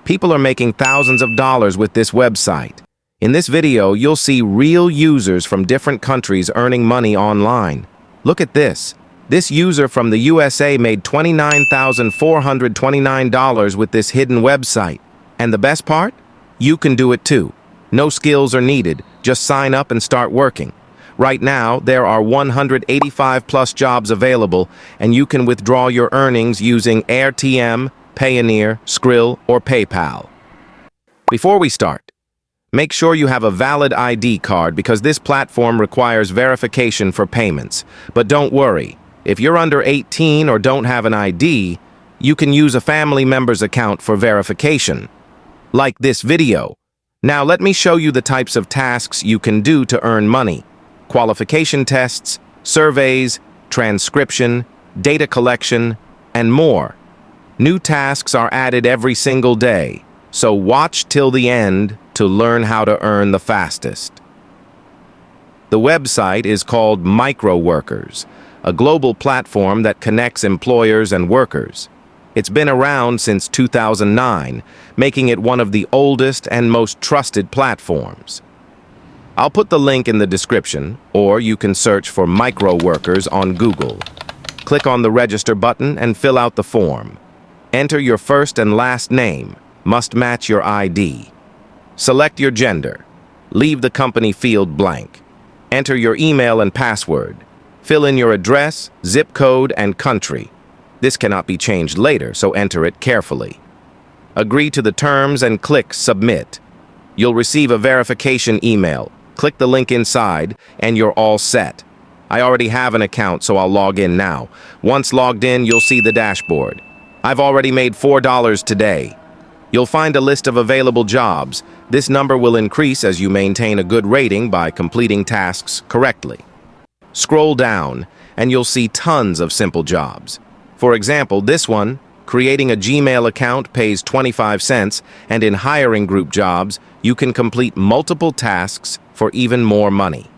People are making thousands of dollars with this website. In this video, you'll see real users from different countries earning money online. Look at this. This user from the USA made $29,429 with this hidden website. And the best part? You can do it too. No skills are needed. Just sign up and start working. Right now, there are 185 plus jobs available, and you can withdraw your earnings using AirTM, Payoneer, Skrill, or PayPal. Before we start, make sure you have a valid ID card because this platform requires verification for payments. But don't worry, if you're under 18 or don't have an ID, you can use a family member's account for verification. Like this video. Now let me show you the types of tasks you can do to earn money. Qualification tests, surveys, transcription, data collection, and more. New tasks are added every single day, so watch till the end to learn how to earn the fastest. The website is called Microworkers, a global platform that connects employers and workers. It's been around since 2009, making it one of the oldest and most trusted platforms. I'll put the link in the description, or you can search for Microworkers on Google. Click on the register button and fill out the form. Enter your first and last name, must match your ID. Select your gender. Leave the company field blank. Enter your email and password. Fill in your address, zip code, and country. This cannot be changed later, so enter it carefully. Agree to the terms and click Submit. You'll receive a verification email. Click the link inside, and you're all set. I already have an account, so I'll log in now. Once logged in, you'll see the dashboard. I've already made $4 today. You'll find a list of available jobs. This number will increase as you maintain a good rating by completing tasks correctly. Scroll down, and you'll see tons of simple jobs. For example, this one, creating a Gmail account, pays 25 cents, and in hiring group jobs, you can complete multiple tasks for even more money.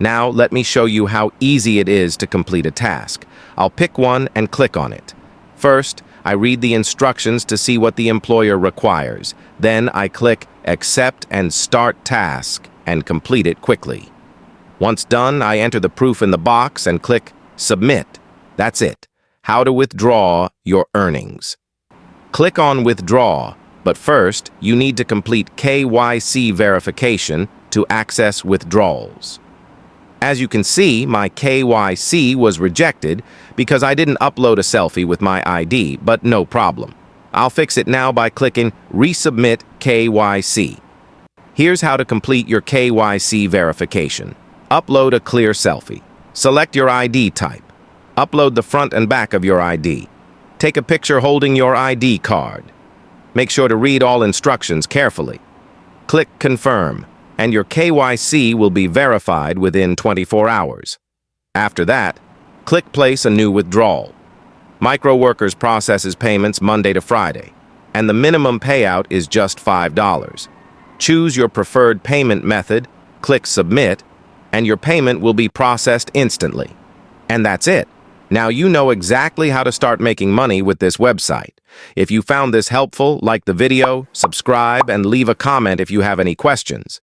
Now, let me show you how easy it is to complete a task. I'll pick one and click on it. First, I read the instructions to see what the employer requires. Then I click Accept and Start Task and complete it quickly. Once done, I enter the proof in the box and click Submit. That's it. How to withdraw your earnings. Click on Withdraw, but first, you need to complete KYC verification to access withdrawals. As you can see, my KYC was rejected because I didn't upload a selfie with my ID, but no problem. I'll fix it now by clicking Resubmit KYC. Here's how to complete your KYC verification. Upload a clear selfie. Select your ID type. Upload the front and back of your ID. Take a picture holding your ID card. Make sure to read all instructions carefully. Click Confirm, and your KYC will be verified within 24 hours. After that, click Place a new withdrawal. Microworkers processes payments Monday to Friday, and the minimum payout is just $5. Choose your preferred payment method, click Submit, and your payment will be processed instantly. And that's it. Now you know exactly how to start making money with this website. If you found this helpful, like the video, subscribe, and leave a comment if you have any questions.